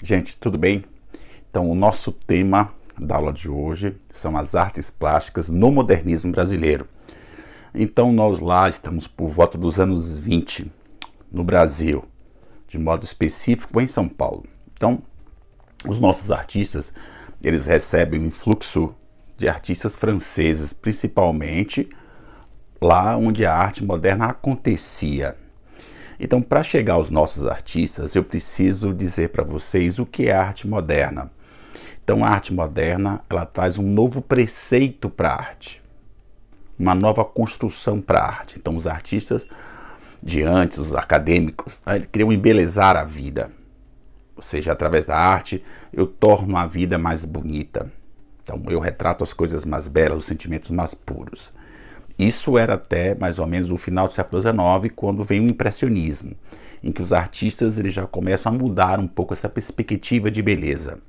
Gente, tudo bem? Então, o nosso tema da aula de hoje são as artes plásticas no modernismo brasileiro. Então, nós lá estamos por volta dos anos 20 no Brasil, de modo específico em São Paulo. Então, os nossos artistas, eles recebem um influxo de artistas franceses, principalmente lá onde a arte moderna acontecia. Então, para chegar aos nossos artistas, eu preciso dizer para vocês o que é a arte moderna. Então, a arte moderna, ela traz um novo preceito para a arte, uma nova construção para a arte. Então, os artistas de antes, os acadêmicos, eles queriam embelezar a vida. Ou seja, através da arte, eu torno a vida mais bonita. Então, eu retrato as coisas mais belas, os sentimentos mais puros. Isso era até mais ou menos o final do século XIX, quando vem o impressionismo, em que os artistas eles já começam a mudar um pouco essa perspectiva de beleza.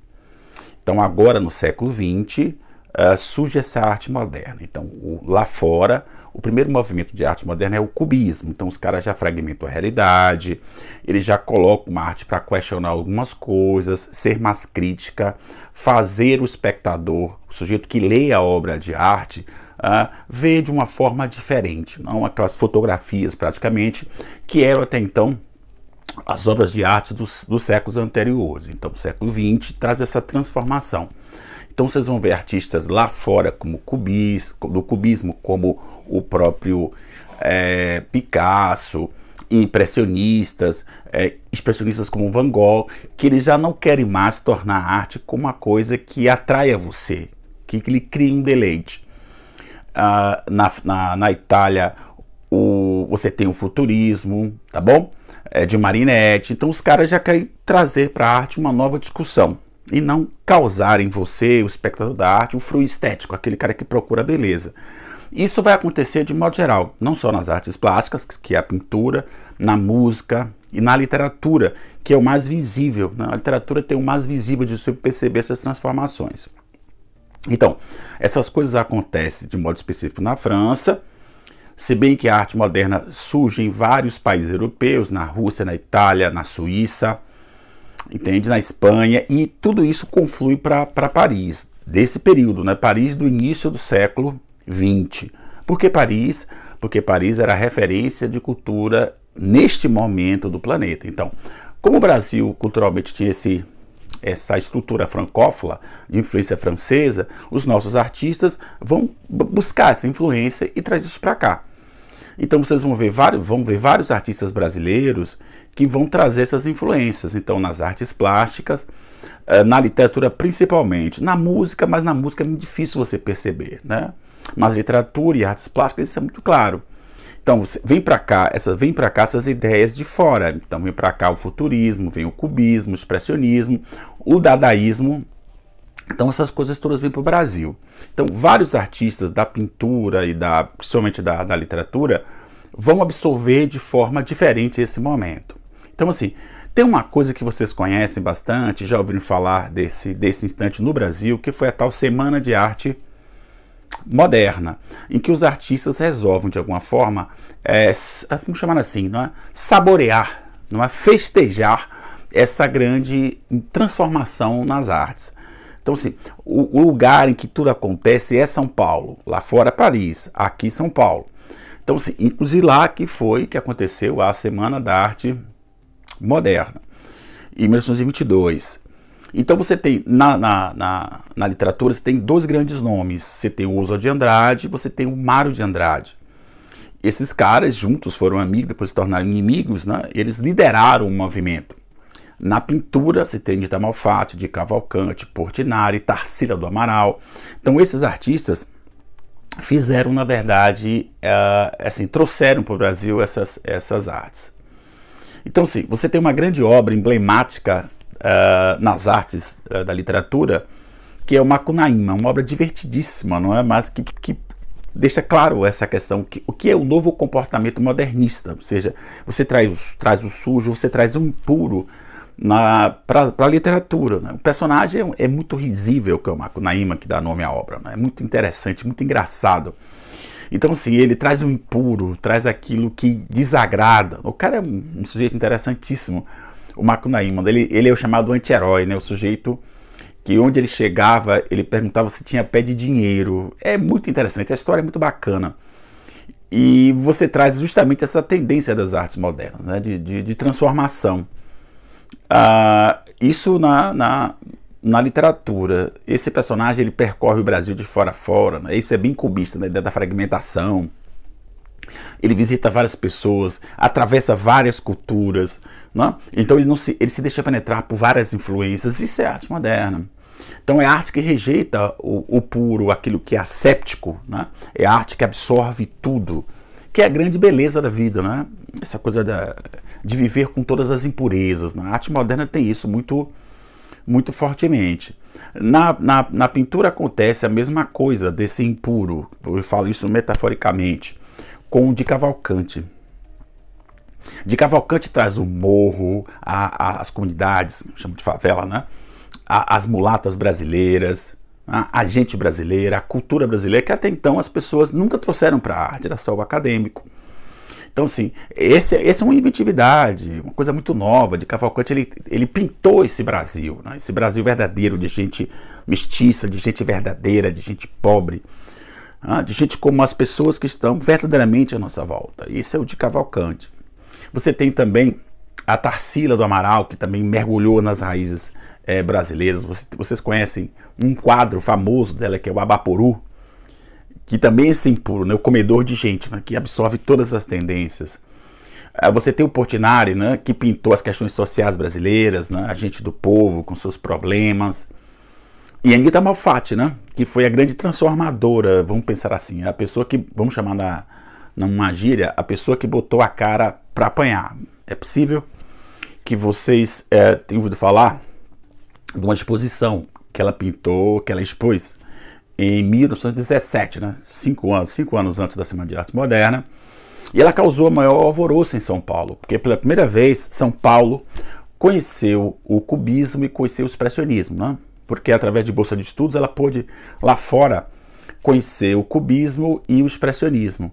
Então agora no século XX surge essa arte moderna. Então lá fora, o primeiro movimento de arte moderna é o cubismo. Então os caras já fragmentam a realidade, eles já colocam uma arte para questionar algumas coisas, ser mais crítica, fazer o espectador, o sujeito que lê a obra de arte, ver de uma forma diferente, não aquelas fotografias praticamente que eram até então as obras de arte dos séculos anteriores. Então o século XX traz essa transformação. Então vocês vão ver artistas lá fora como do cubismo, como o próprio Picasso, impressionistas, expressionistas como Van Gogh, que eles já não querem mais tornar a arte como uma coisa que atraia você, que lhe cria um deleite. Na Itália você tem o futurismo, tá bom? De Marinetti. Então os caras já querem trazer para a arte uma nova discussão e não causar em você, o espectador da arte, um frio estético, aquele cara que procura beleza. Isso vai acontecer de modo geral, não só nas artes plásticas, que é a pintura, na música e na literatura, que é o mais visível. Né? A literatura tem o mais visível de você perceber essas transformações. Então, essas coisas acontecem de modo específico na França, se bem que a arte moderna surge em vários países europeus, na Rússia, na Itália, na Suíça, entende? Na Espanha, e tudo isso conflui para Paris, desse período, né? Paris do início do século XX. Por que Paris? Porque Paris era a referência de cultura neste momento do planeta. Então, como o Brasil culturalmente tinha essa estrutura francófona, de influência francesa, os nossos artistas vão buscar essa influência e trazer isso para cá. Então vocês vão ver vários artistas brasileiros que vão trazer essas influências. Então nas artes plásticas, na literatura principalmente, na música, mas na música é muito difícil você perceber, né? Mas literatura e artes plásticas, isso é muito claro. Então vem para cá essas ideias de fora. Então vem para cá o futurismo, vem o cubismo, o expressionismo, o dadaísmo. Então essas coisas todas vêm para o Brasil. Então vários artistas da pintura e principalmente da literatura vão absorver de forma diferente esse momento. Então assim, tem uma coisa que vocês conhecem bastante, já ouviram falar desse instante no Brasil, que foi a tal Semana de Arte Moderna, em que os artistas resolvem de alguma forma, vamos chamar assim, não é? Saborear, não é? Festejar essa grande transformação nas artes. Então assim, o lugar em que tudo acontece é São Paulo, lá fora Paris, aqui São Paulo. Então assim, inclusive lá que aconteceu a Semana da Arte Moderna, em 1922. Então você tem, na literatura, você tem dois grandes nomes. Você tem o Oswald de Andrade, você tem o Mário de Andrade. Esses caras juntos foram amigos, depois se tornaram inimigos, né? Eles lideraram o movimento. Na pintura, você tem de Amalfatti, de Cavalcante, Portinari, Tarsila do Amaral. Então esses artistas fizeram, na verdade, trouxeram para o Brasil essas artes. Então, sim, você tem uma grande obra emblemática nas artes da literatura, que é o Macunaíma, uma obra divertidíssima, não é? Mas que deixa claro essa questão, o que é o novo comportamento modernista, ou seja, você traz o sujo, você traz o impuro para a literatura. Né? O personagem é muito risível, que é o Macunaíma, que dá nome à obra, né? É muito interessante, muito engraçado. Então, assim, ele traz o impuro, traz aquilo que desagrada. O cara é um sujeito interessantíssimo, O Macunaíma, ele é o chamado anti-herói, né? O sujeito que onde ele chegava, ele perguntava se tinha pé de dinheiro. É muito interessante, a história é muito bacana. E você traz justamente essa tendência das artes modernas, né? de transformação. Isso na literatura. Esse personagem ele percorre o Brasil de fora a fora, né? Isso é bem cubista, né? Da fragmentação. Ele visita várias pessoas, atravessa várias culturas, né? Então ele se deixa penetrar por várias influências. Isso é arte moderna. Então é arte que rejeita o puro, aquilo que é asséptico, né? É arte que absorve tudo, que é a grande beleza da vida, né? Essa coisa de viver com todas as impurezas, né? A arte moderna tem isso muito, muito fortemente. Na pintura acontece a mesma coisa desse impuro, eu falo isso metaforicamente, com o de Cavalcante. De Cavalcante traz o morro, as comunidades, chama de favela, né? As mulatas brasileiras, a gente brasileira, a cultura brasileira, que até então as pessoas nunca trouxeram para a arte, era só o acadêmico. Então, assim, essa é uma inventividade, uma coisa muito nova. De Cavalcante, ele pintou esse Brasil, né? Esse Brasil verdadeiro, de gente mestiça, de gente verdadeira, de gente pobre, de gente como as pessoas que estão verdadeiramente à nossa volta. Isso é o de Cavalcante. Você tem também a Tarsila do Amaral, que também mergulhou nas raízes brasileiras. Vocês conhecem um quadro famoso dela, que é o Abaporu, que também é esse impuro, né? O comedor de gente, né? Que absorve todas as tendências. Você tem o Portinari, né? Que pintou as questões sociais brasileiras, né? A gente do povo com seus problemas. E a Anita Malfatti, né? Que foi a grande transformadora, vamos pensar assim, a pessoa que, vamos chamar numa gíria, a pessoa que botou a cara para apanhar. É possível que vocês tenham ouvido falar de uma exposição que ela pintou, que ela expôs em 1917, né? 5 anos antes da Semana de Arte Moderna. E ela causou o maior alvoroço em São Paulo, porque pela primeira vez São Paulo conheceu o cubismo e conheceu o expressionismo, né? Porque através de bolsa de estudos ela pôde lá fora conhecer o cubismo e o expressionismo.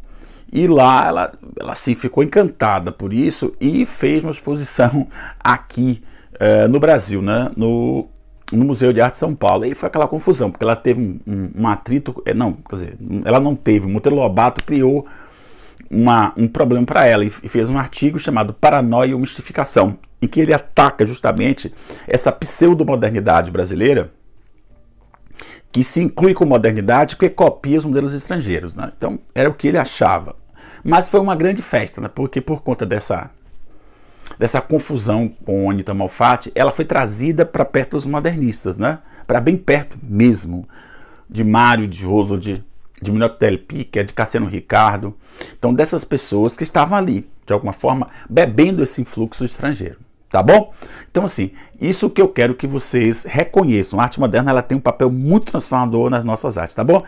E lá ela assim, ficou encantada por isso e fez uma exposição aqui no Brasil, né? No Museu de Arte de São Paulo. Aí foi aquela confusão, porque ela teve um atrito, quer dizer, ela não teve, o Monteiro Lobato criou um problema para ela e fez um artigo chamado Paranoia e Mistificação, em que ele ataca justamente essa pseudo-modernidade brasileira, que se inclui com modernidade porque copia os modelos estrangeiros, né? Então era o que ele achava. Mas foi uma grande festa, né? Porque por conta dessa confusão com a Anita Malfatti, ela foi trazida para perto dos modernistas, né? Para bem perto mesmo de Mário de Roso, de Minotti Del Picchia, de Cassiano Ricardo. Então dessas pessoas que estavam ali, de alguma forma, bebendo esse influxo estrangeiro. Tá bom? Então assim, isso que eu quero que vocês reconheçam. A arte moderna ela tem um papel muito transformador nas nossas artes, tá bom?